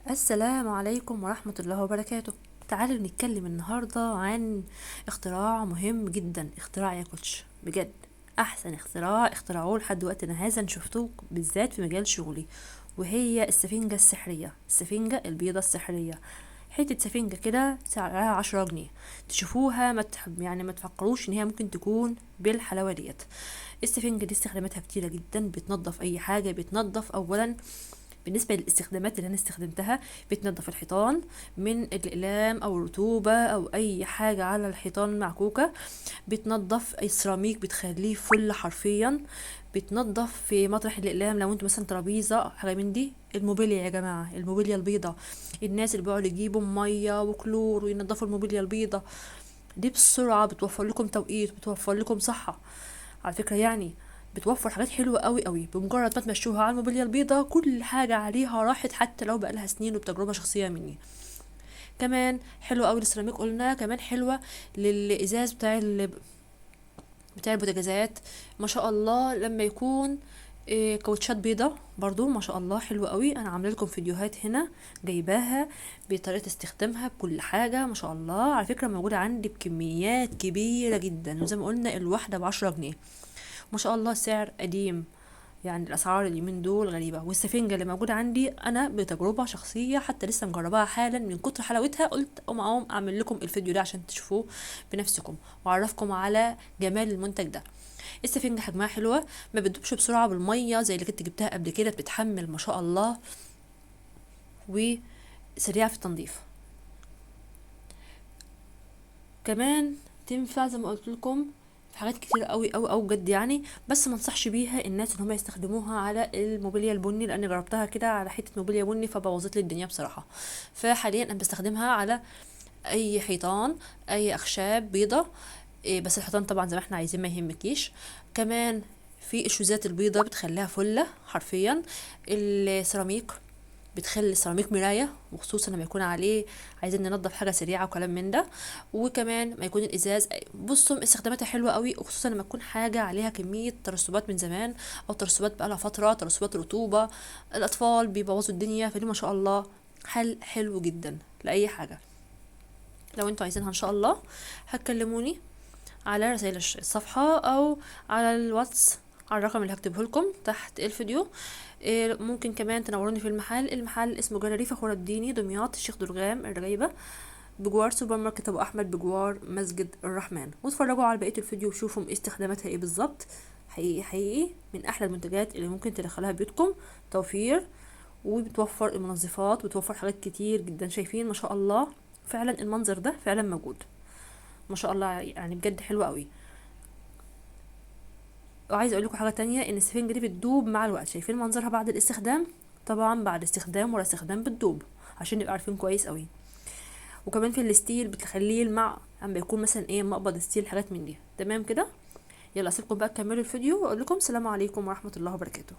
السلام عليكم ورحمة الله وبركاته. تعالوا نتكلم النهاردة عن اختراع مهم جدا، اختراع يا كوتش بجد احسن اختراع اخترعوه لحد وقتنا هذا. أنا شفتوه بالذات في مجال شغلي، وهي السفنجة السحرية، السفنجة البيضة السحرية. حتة سفنجة كده سعرها 10 جنيه، تشوفوها يعني ما تفكروش ان هي ممكن تكون بالحلاوة ديت. السفنجة دي استخداماتها كتيرة جدا، بتنظف اي حاجة. بتنظف اولا، بالنسبة للاستخدامات اللي أنا استخدمتها، بتنظف الحيطان من الأقلام أو الرطوبة أو أي حاجة على الحيطان المعكوكة. بتنظف السيراميك، بتخليه فل حرفيا. بتنظف في مطرح الأقلام لو انتوا مثلا ترابيزة أو حاجة من دي. الموبيليا يا جماعة، الموبيليا البيضة، الناس اللي بيقعدوا يجيبوا مية وكلور وينضفوا الموبيليا البيضة دي بسرعة، بتوفر لكم توقيت، بتوفر لكم صحة على فكرة يعني. بتوفر حاجات حلوة قوي قوي، بمجرد ما تمشوها على الموبيليا البيضاء كل حاجة عليها راحت، حتى لو بقالها سنين، وبتجربة شخصية مني. كمان حلوة قوي للسيراميك قلنا، كمان حلوة للإزاز بتاع البوتاجازات. ما شاء الله لما يكون كاوتشات بيضة برضو ما شاء الله حلوة قوي. انا عامله لكم فيديوهات هنا جايباها بطريقة استخدامها بكل حاجة، ما شاء الله على فكرة موجودة عندي بكميات كبيرة جدا، وزي ما قلنا الواحدة ب10 جنيه. ما شاء الله سعر قديم، يعني الاسعار اليومين دول غريبه. والسفنجه اللي موجوده عندي انا بتجربه شخصيه، حتى لسه مجرباها حالا، من كتر حلاوتها قلت اقوم اعمل لكم الفيديو ده عشان تشوفوه بنفسكم واعرفكم على جمال المنتج ده. السفنجه حجمها حلوه، ما بتدوبش بسرعه بالميه زي اللي كنت جبتها قبل كده، بتتحمل ما شاء الله، وسريعه في التنظيف. كمان تنفع زي ما قلت لكم في حاجات كتير قوي قوي قوي بجد يعني. بس ما انصحش بيها الناس ان هم يستخدموها على الموبيليا البني، لان جربتها كده على حته موبيليا بني فبوظت لي الدنيا بصراحه. فحاليا انا بستخدمها على اي حيطان، اي اخشاب بيضه. بس الحيطان طبعا زي ما احنا عايزين، ما يهمكيش. كمان في الشوزات البيضه بتخليها فله حرفيا. السيراميك بتخلي السيراميك مراية، وخصوصا لما يكون عليه عايزين ننضف حاجة سريعة وكلام من ده. وكمان ما يكون الازاز، بصوا استخداماتها حلوة قوي، وخصوصا لما تكون حاجة عليها كمية ترسبات من زمان، او ترسبات بقالها فترة، ترسبات رطوبة، الاطفال بيبوظوا الدنيا. فدي ما شاء الله حل حلو جدا لأي حاجة. لو انتوا عايزينها ان شاء الله هتكلموني على رسائل الصفحة او على الواتس، على الرقم اللي هكتبه لكم تحت الفيديو. ممكن كمان تنوروني في المحل اسمه جاليري فخور الديني، دمياط، الشيخ درغام، الرغيبة، بجوار سوبر ماركت ابو احمد، بجوار مسجد الرحمن. واتفرجوا على بقية الفيديو وشوفوا استخداماتها ايه بالظبط. حقيقي حقيقي من احلى المنتجات اللي ممكن تدخلها بيوتكم، توفير، وبتوفر المنظفات، وبتوفر حاجات كتير جدا. شايفين ما شاء الله فعلا المنظر ده فعلا موجود، ما شاء الله يعني بجد حلو قوي. وعايزه اقول لكم حاجه تانية، ان السفنجة دي بتدوب مع الوقت. شايفين منظرها بعد الاستخدام؟ طبعا بعد استخدام ورا استخدام بتدوب، عشان نبقى عارفين كويس قوي. وكمان في الستيل بتخليه يلمع اما يكون مثلا ايه مقبض ستيل، حاجات من دي. تمام كده، يلا اسيبكم بقى تكملوا الفيديو، واقول لكم سلام عليكم ورحمه الله وبركاته.